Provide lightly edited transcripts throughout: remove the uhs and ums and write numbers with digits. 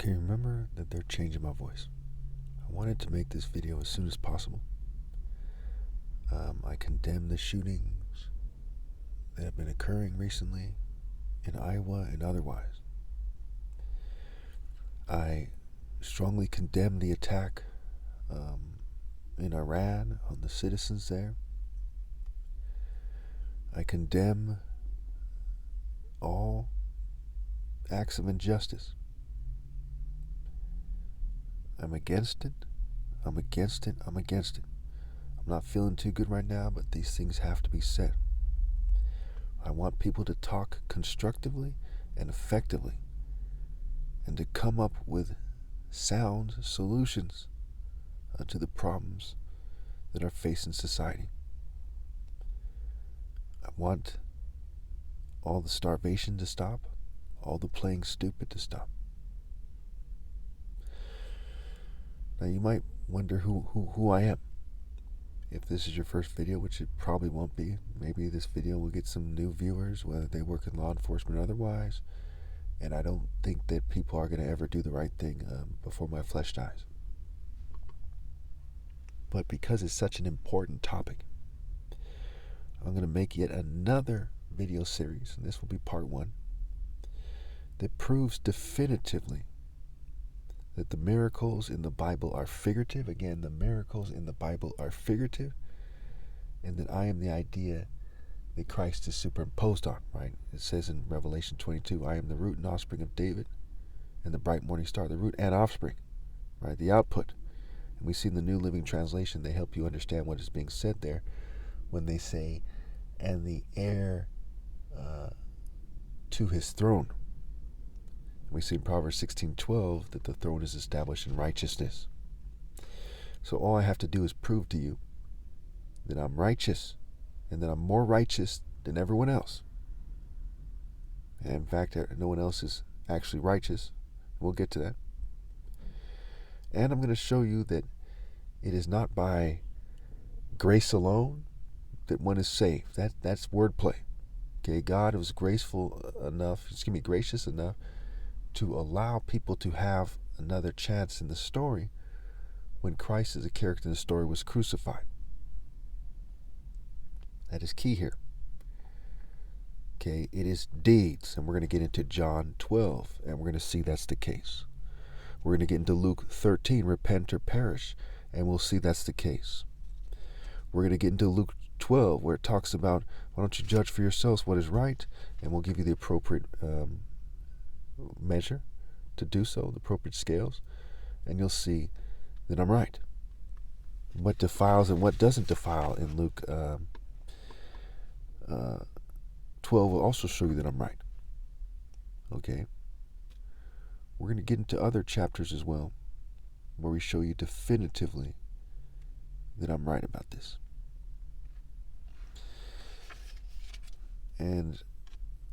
Okay, remember that they're changing my voice. I wanted to make this video as soon as possible. I condemn the shootings that have been occurring recently in Iowa and otherwise. I strongly condemn the attack in Iran on the citizens there. I condemn all acts of injustice. I'm against it. I'm against it. I'm against it. I'm not feeling too good right now, but these things have to be said. I want people to talk constructively and effectively and to come up with sound solutions to the problems that are facing society. I want all the starvation to stop, all the playing stupid to stop. Now you might wonder who I am. If this is your first video, which it probably won't be, maybe this video will get some new viewers, whether they work in law enforcement or otherwise, and I don't think that people are going to ever do the right thing before my flesh dies. But because it's such an important topic, I'm going to make yet another video series, and this will be part 1, that proves definitively that the miracles in the Bible are figurative. Again, the miracles in the Bible are figurative, and that I am the idea that Christ is superimposed on, right? It says in Revelation 22, I am the root and offspring of David, and the bright morning star, the root and offspring, right? The output. And we see in the New Living Translation, they help you understand what is being said there when they say, and the heir to his throne. We see in Proverbs 16:12 that the throne is established in righteousness. So all I have to do is prove to you that I'm righteous and that I'm more righteous than everyone else. And in fact, no one else is actually righteous. We'll get to that. And I'm going to show you that it is not by grace alone that one is saved. That's wordplay. Okay, God was graceful enough, gracious enough to allow people to have another chance in the story when Christ as a character in the story was crucified. That is key here. Okay, it is deeds, and we're going to get into John 12, and we're going to see that's the case. We're going to get into Luke 13, repent or perish, and we'll see that's the case. We're going to get into Luke 12, where it talks about, why don't you judge for yourselves what is right, and we'll give you the appropriate measure to do so, the appropriate scales, and you'll see that I'm right. What defiles and what doesn't defile in Luke 12 will also show you that I'm right. Okay? We're going to get into other chapters as well, where we show you definitively that I'm right about this. And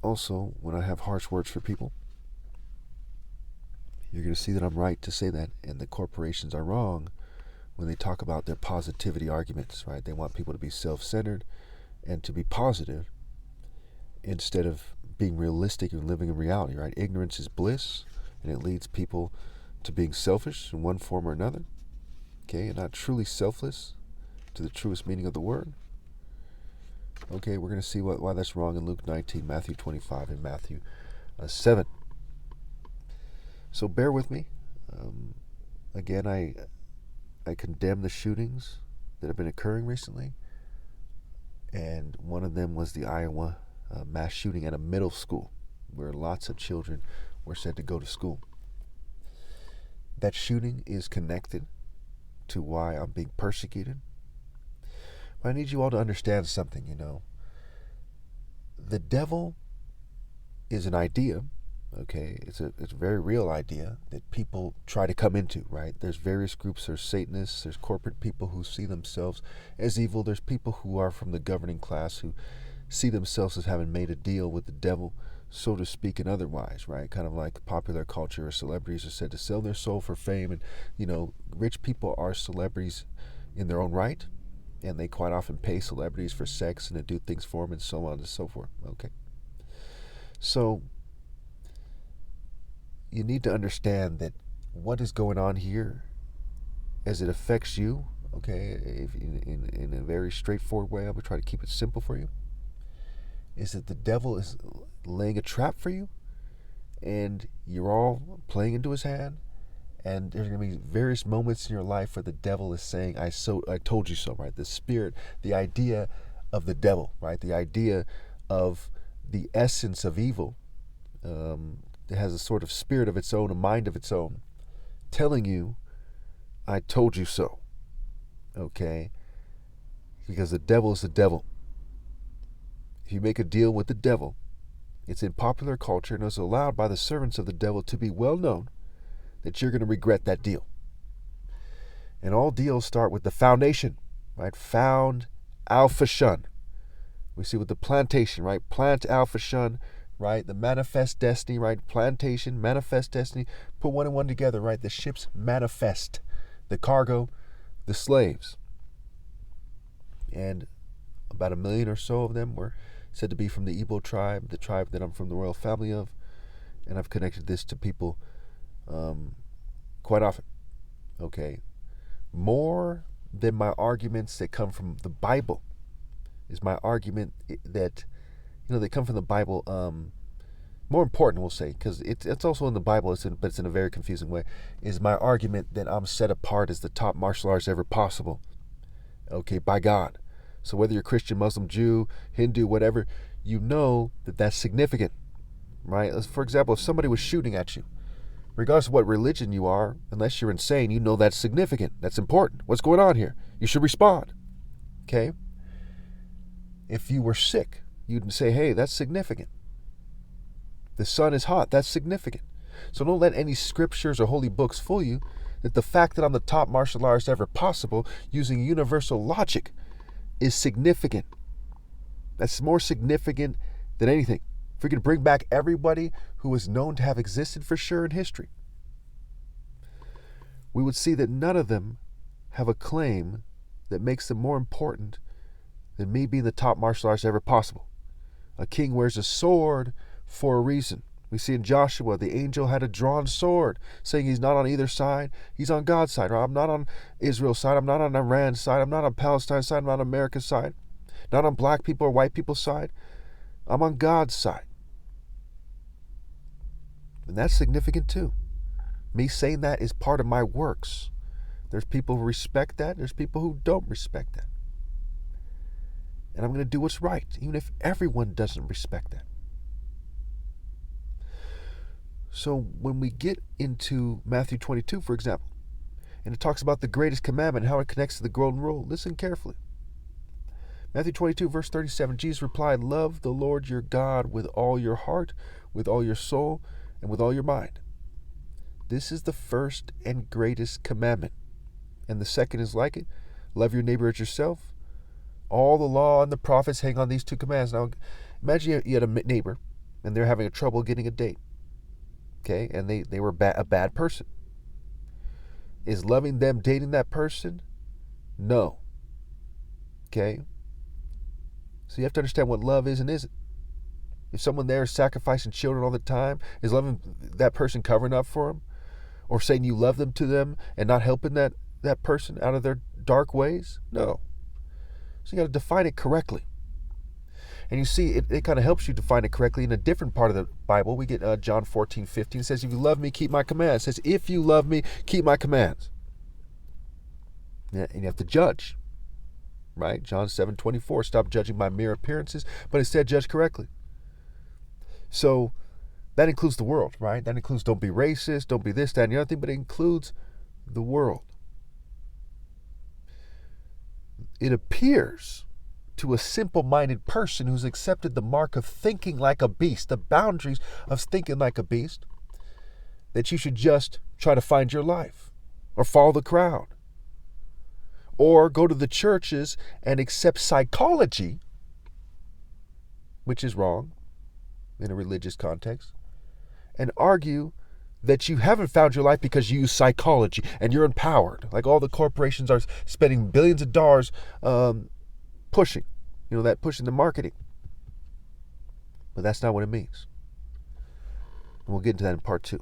also, when I have harsh words for people, you're going to see that I'm right to say that, and the corporations are wrong when they talk about their positivity arguments, right? They want people to be self-centered and to be positive instead of being realistic and living in reality, right? Ignorance is bliss, and it leads people to being selfish in one form or another, okay, and not truly selfless to the truest meaning of the word. Okay, we're going to see why that's wrong in Luke 19, Matthew 25, and Matthew 7. So bear with me. Again, I condemn the shootings that have been occurring recently, and one of them was the Iowa mass shooting at a middle school where lots of children were said to go to school. That shooting is connected to why I'm being persecuted. But I need you all to understand something, The devil is an idea, okay? It's a very real idea that people try to come into, right? There's various groups. There's Satanists. There's corporate people who see themselves as evil. There's people who are from the governing class who see themselves as having made a deal with the devil, so to speak, and otherwise, right? Kind of like popular culture or celebrities are said to sell their soul for fame. And, rich people are celebrities in their own right, and they quite often pay celebrities for sex and to do things for them and so on and so forth, okay? So you need to understand that what is going on here as it affects you, okay, if in a very straightforward way, I'm going to try to keep it simple for you, is that the devil is laying a trap for you, and you're all playing into his hand, and there's going to be various moments in your life where the devil is saying, I told you so, right? The spirit, the idea of the devil, right? The idea of the essence of evil, it has a sort of spirit of its own, a mind of its own, telling you, I told you so, okay? Because the devil is the devil. If you make a deal with the devil, it's in popular culture and it's allowed by the servants of the devil to be well known that you're going to regret that deal. And all deals start with the foundation, right? Found Alpha Shun. We see with the plantation, right? Plant Alpha Shun, right? The manifest destiny, right? Plantation, manifest destiny. Put one and one together, right? The ships manifest. The cargo, the slaves. And about 1 million or so of them were said to be from the Igbo tribe, the tribe that I'm from the royal family of. And I've connected this to people quite often. Okay. More than my arguments that come from the Bible is my argument that, they come from the Bible. More important, we'll say, because it's also in the Bible, but it's in a very confusing way, is my argument that I'm set apart as the top martial artist ever possible, okay, by God. So whether you're Christian, Muslim, Jew, Hindu, whatever, you know that that's significant, right? For example, if somebody was shooting at you, regardless of what religion you are, unless you're insane, you know that's significant, that's important. What's going on here? You should respond, okay? If you were sick, you'd say, hey, that's significant. The sun is hot, that's significant. So don't let any scriptures or holy books fool you that the fact that I'm the top martial artist ever possible using universal logic is significant. That's more significant than anything. If we could bring back everybody who is known to have existed for sure in history, we would see that none of them have a claim that makes them more important than me being the top martial artist ever possible. A king wears a sword for a reason. We see in Joshua, the angel had a drawn sword, saying he's not on either side, he's on God's side. I'm not on Israel's side, I'm not on Iran's side, I'm not on Palestine's side, I'm not on America's side, not on black people or white people's side. I'm on God's side. And that's significant too. Me saying that is part of my works. There's people who respect that, there's people who don't respect that. And I'm going to do what's right, even if everyone doesn't respect that. So when we get into Matthew 22, for example, and it talks about the greatest commandment and how it connects to the golden rule, listen carefully. Matthew 22, verse 37, Jesus replied, love the Lord your God with all your heart, with all your soul, and with all your mind. This is the first and greatest commandment. And the second is like it, love your neighbor as yourself. All the law and the prophets hang on these two commands. Now, imagine you had a neighbor, and they're having trouble getting a date. Okay, and they were a bad person. Is loving them dating that person? No. Okay? So you have to understand what love is and isn't. If someone there is sacrificing children all the time, is loving that person covering up for them? Or saying you love them to them and not helping that person out of their dark ways? No. So you got to define it correctly. And you see, it kind of helps you define it correctly in a different part of the Bible. We get John 14:15. It says, if you love me, keep my commands. It says, if you love me, keep my commands. And you have to judge, right? John 7:24, stop judging by mere appearances, but instead judge correctly. So that includes the world, right? That includes don't be racist, don't be this, that, and the other thing, but it includes the world. It appears to a simple-minded person who's accepted the mark of thinking like a beast, the boundaries of thinking like a beast, that you should just try to find your life or follow the crowd or go to the churches and accept psychology, which is wrong in a religious context, and argue that you haven't found your life because you use psychology and you're empowered. Like all the corporations are spending billions of dollars pushing the marketing. But that's not what it means. And we'll get into that in part 2.